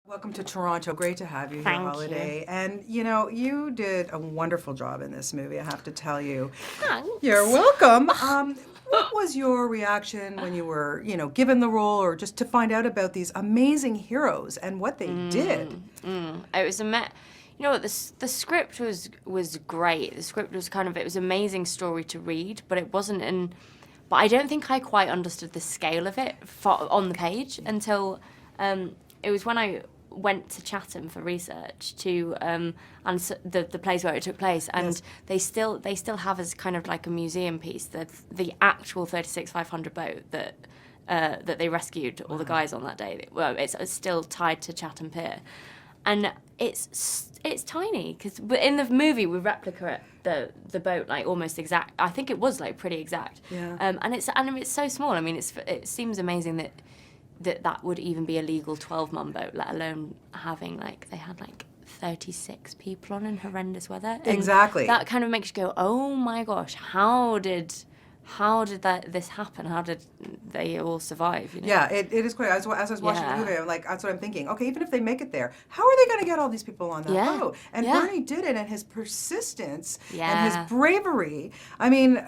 Welcome to Toronto. Great to have you here, Thank Holliday. you. And you did a wonderful job in this movie, I have to tell you. Thanks. You're welcome. What was your reaction when you were, given the role, or just to find out about these amazing heroes and what they did? It was the script was great. The script was it was an amazing story to read, but it wasn't but I don't think I quite understood the scale of it on the page until it was when I went to Chatham for research to the place where it took place, and Yes. they still have as kind of like a museum piece the actual 36-500 boat that they rescued all the guys on that day. Well, it's still tied to Chatham Pier, and it's tiny but in the movie we replicate the boat like almost exact. I think it was like pretty exact. Yeah. And it's so small. I mean, it seems amazing that would even be a legal 12-man boat, let alone having they had 36 people on in horrendous weather. And Exactly. that kind of makes you go, oh my gosh, how did this happen? How did they all survive? Yeah, it is quite. As I was watching the Yeah. movie, I'm like, that's what I'm thinking. Okay, even if they make it there, how are they going to get all these people on that Yeah. boat? And Yeah. Bernie did it, and his persistence and Yeah. his bravery. I mean,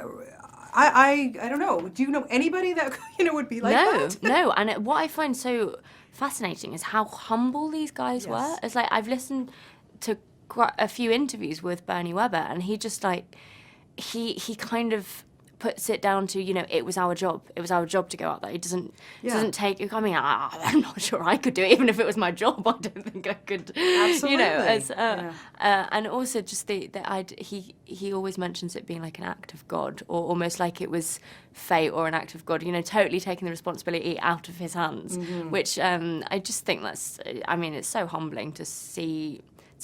I don't know. Do you know anybody that would be like that? No. And what I find so fascinating is how humble these guys Yes. were. It's like I've listened to quite a few interviews with Bernie Webber, and he just he kind of puts it down to it was our job. It was our job to go out there. He doesn't take. I mean, I'm not sure I could do it, even if it was my job. I don't think I could. Absolutely. And also just he always mentions it being like an act of God, or almost like it was fate or an act of God. Totally taking the responsibility out of his hands, which I just think that's. I mean, it's so humbling to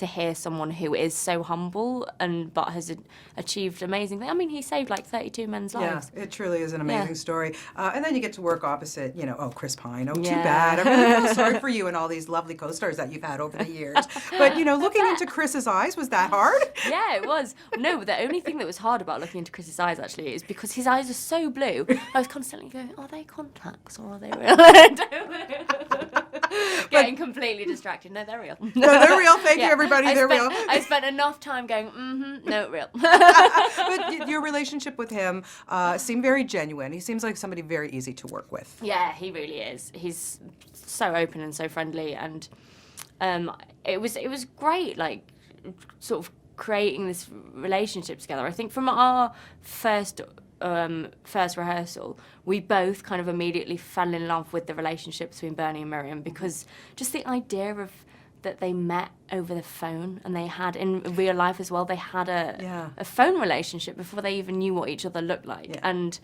hear someone who is so humble but has achieved amazing things. I mean, he saved 32 men's lives. Yeah, it truly is an amazing story. And then you get to work opposite, Chris Pine. Oh, too Yeah. bad. I really feel sorry for you and all these lovely co-stars that you've had over the years. But, looking into Chris's eyes, was that hard? Yeah, it was. No, but the only thing that was hard about looking into Chris's eyes, actually, is because his eyes are so blue, I was constantly going, are they contacts or are they real? Getting completely distracted. No, they're real. No, they're real. Thank you, everybody. They're real. I spent enough time going, no, real. But your relationship with him seemed very genuine. He seems like somebody very easy to work with. Yeah, he really is. He's so open and so friendly, and it was great, sort of creating this relationship together. I think from our first rehearsal, we both kind of immediately fell in love with the relationship between Bernie and Miriam, because just the idea of that they met over the phone, and they had in real life as well. They had a phone relationship before they even knew what each other looked like, and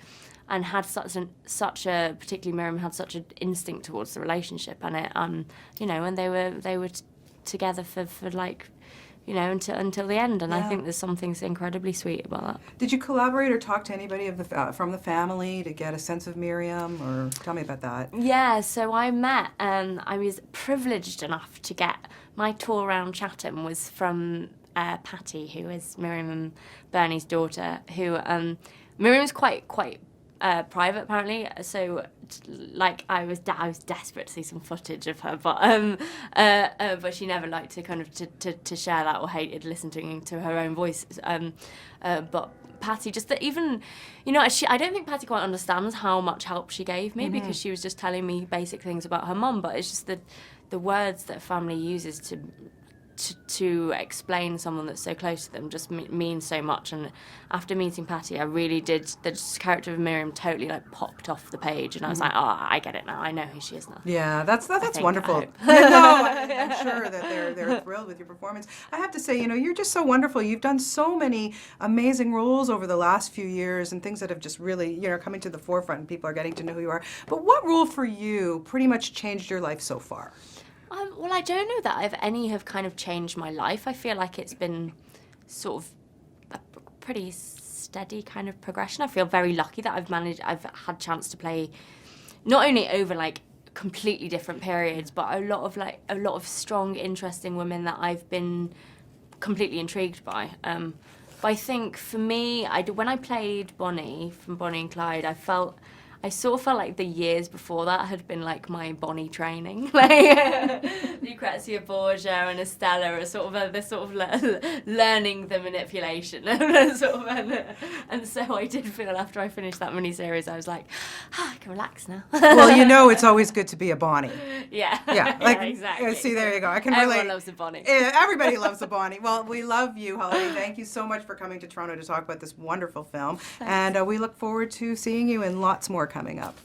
had such a particularly Miriam had such an instinct towards the relationship, and it and they were together for until the end, and I think there's something incredibly sweet about that. Did you collaborate or talk to anybody from the family to get a sense of Miriam, or tell me about that? Yeah, so I met, I was privileged enough to get, my tour around Chatham was from Patty, who is Miriam and Bernie's daughter, who, Miriam's quite private apparently, so I was desperate to see some footage of her, but she never liked to kind of to share that, or hated listening to her own voice. But Patty, just that even, I don't think Patty quite understands how much help she gave me, because she was just telling me basic things about her mum, but it's just the words that a family uses to explain someone that's so close to them just means so much. And after meeting Patty, I really did, the character of Miriam totally popped off the page, and I was like, oh, I get it now, I know who she is now. Yeah, that's wonderful. I'm sure that they're thrilled with your performance. I have to say, you're just so wonderful. You've done so many amazing roles over the last few years, and things that have just really, coming to the forefront, and people are getting to know who you are. But what role for you pretty much changed your life so far? Well, I don't know that any have kind of changed my life. I feel like it's been sort of a pretty steady kind of progression. I feel very lucky that I've had chance to play not only over completely different periods, but a lot of strong, interesting women that I've been completely intrigued by. But I think for me, when I played Bonnie from Bonnie and Clyde, I felt I sort of felt like the years before that had been like my Bonnie training. Like Lucrezia Borgiain and Estella are sort of they're sort of learning the manipulation, and so I did feel after I finished that miniseries, I was like, I can relax now. Well, you know, it's always good to be a Bonnie. Yeah. Yeah, like, exactly. See, there you go. I can relate. Everyone loves a Bonnie. Yeah, everybody loves a Bonnie. Well, we love you, Holliday. Thank you so much for coming to Toronto to talk about this wonderful film. Thanks. And we look forward to seeing you in lots more coming up.